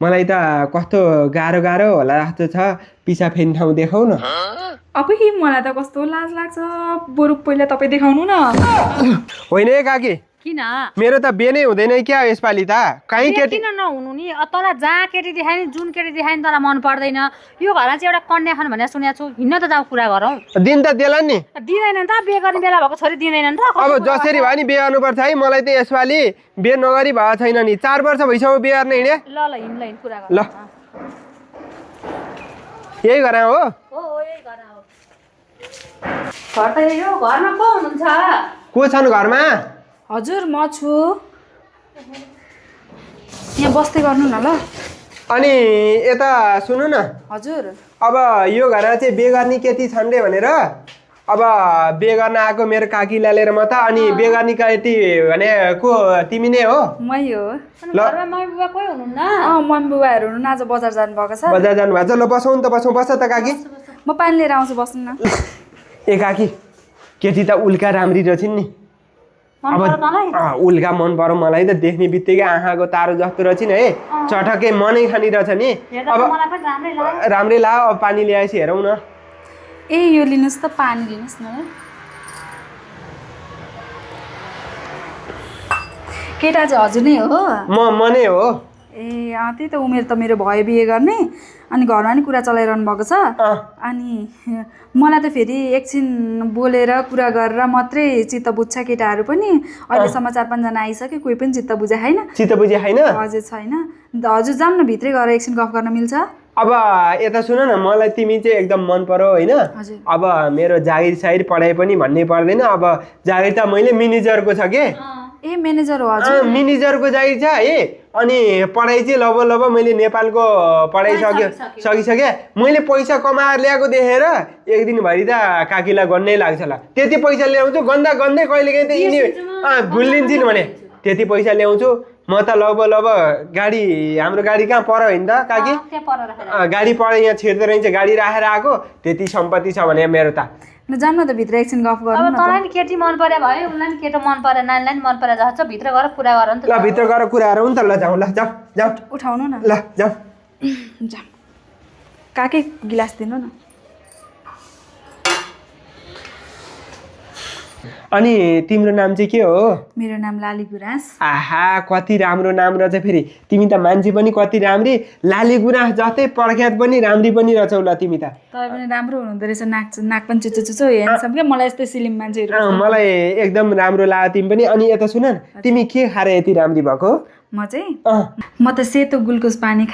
मलाई त कस्तो गाह्रो गाह्रो होला जस्तो छ पिसा फेर्ने ठाउँ देखाउ न अब मलाई त कस्तो लाज लाग्छ बरु पहिला तपाईँ देखाउनु न होइन है काकी किन मेरो त बिहे हुँदैन क्या यसपालि त कहीँ केटी किन नहुनु नि तँलाई जहाँ केटी देखायो नि जुन केटी देखायो नि तँलाई मन पर्दैन यो घरमा चाहिँ एउटा कन्या खान भनेर सुनेको छु हिँड्न त जाऊ कुरा गरौँ दिन त देला नि दिँदैन त बिहे गर्ने बेला भएको छोरी दिँदैन त अब जसरी भयो नि बिहे गर्नुपर्छ है मलाई त यसपालि बिहे नगरी भएको छैन नि 4 वर्ष भइसक्यो बिहे गर्ने हिँडे ल हिँड ल कुरा गर ल यही गरा हो यही घर हो घर त यही हो घरमा को हुनुहुन्छ को छन् घरमा हजुर म छु यहाँ बस्दै गर्नु न ल अनि यता सुन्नु न हजुर अब यो घरमा चाहिँ बिहे गर्ने केटी छन् रे भनेर अब बिहे गर्न आएको मेरो काकीलाई लिएर म त अनि बिहे गर्ने केटी भने को तिमी नै हो मै हो घरमा मम्मी बुबा कोही हुनुहुन्न मम्मी बुबाहरू हुनु आज बजार जानुभएको छ बजार जानु भएको छ ल बसौँ त बसौँ बस त काकी म पानी लिएर आउँछु बस्नु न ए काकी केटी त उल्का राम्री रहेछन् नि अब उल्का मन पऱ्यो मलाई त देख्ने बित्तिकै आँखाको तारो जस्तो रहेछन् है चटक्कै मनै खानी रहेछ नि अब राम्रै ला अब पानी ल्याएपछि हेरौँ न ए यो लिनुहोस् त पानी लिनुहोस् न केटा चाहिँ हजुर नै हो म नै हो ए त्यही त उमेर त मेरो भयो बिहे गर्ने अनि घरमा नि कुरा चलाइरहनु भएको छ अनि मलाई त फेरि एकछिन बोलेर कुरा गरेर मात्रै चित्त बुझ्छ केटाहरू पनि अहिलेसम्म 4-5 जना आइसक्यो कोही पनि चित्त बुझे छैन चित्त बुझे छैन हजुर छैन हजुर जाऊँ न भित्रै गएर एकछिन गफ गर्न मिल्छ अब यता सुन न मलाई तिमी चाहिँ एकदम मन पर्यो होइन अब मेरो जागिर सागिर पढाइ पनि भन्नै पर्दैन अब जागिर त मैले म्यानेजरको छ के ए म्यानेजर हो हजुर म्यानेजरको जागिर छ है अनि पढाइ चाहिँ लब मैले नेपालको पढाइ सकिसकेँ मैले पैसा कमाएर ल्याएको देखेर एक दिनभरि त काकीलाई गर्नै लाग्छ ल त्यति पैसा ल्याउँछु गन्दा गन्दै कहिलेकाहीँ त यिनी भुलिन्छन् भने त्यति पैसा ल्याउँछु म त लब गाडी हाम्रो गाडी कहाँ पर होइन त काकी गाडी पर यहाँ छिर्दो रहेछ गाडी राखेर आएको त्यति सम्पत्ति छ भने मेरो त जाऊँ न त भित्र एकछिन गफ गरौँ न तँलाई नि केटी मन पर्यो भयो उनलाई नि केटो मन पर्यो नानीलाई नि मन पर्यो जस्तो भित्र गएर कुरा गरौँ नि त ल भित्र गएर कुरा गरौँ नि त ल जाउँ ल जाउँ उठाउनु न ल जाउँ जाऊँ काकै गिलास दिनु न अनि तिम्रो नाम चाहिँ के हो मेरो नाम लाली गुराँस आहा कति राम्रो नाम रहेछ फेरि तिमी त मान्छे पनि कति राम्री लाली गुराँस जस्तै प्रख्यात पनि राम्री पनि रहेछौ ल तिमी त तपाईँ पनि राम्रो हुनुहुँदो रहेछ नाक पनि चुचो हेर्छौँ क्या मलाई यस्तै सिलिम मान्छेहरू मलाई एकदम राम्रो लाग्यो तिमी पनि अनि यता सुन न तिमी के खाएर यति राम्री भएको म चाहिँ म त सेतो ग्लुकोज पानी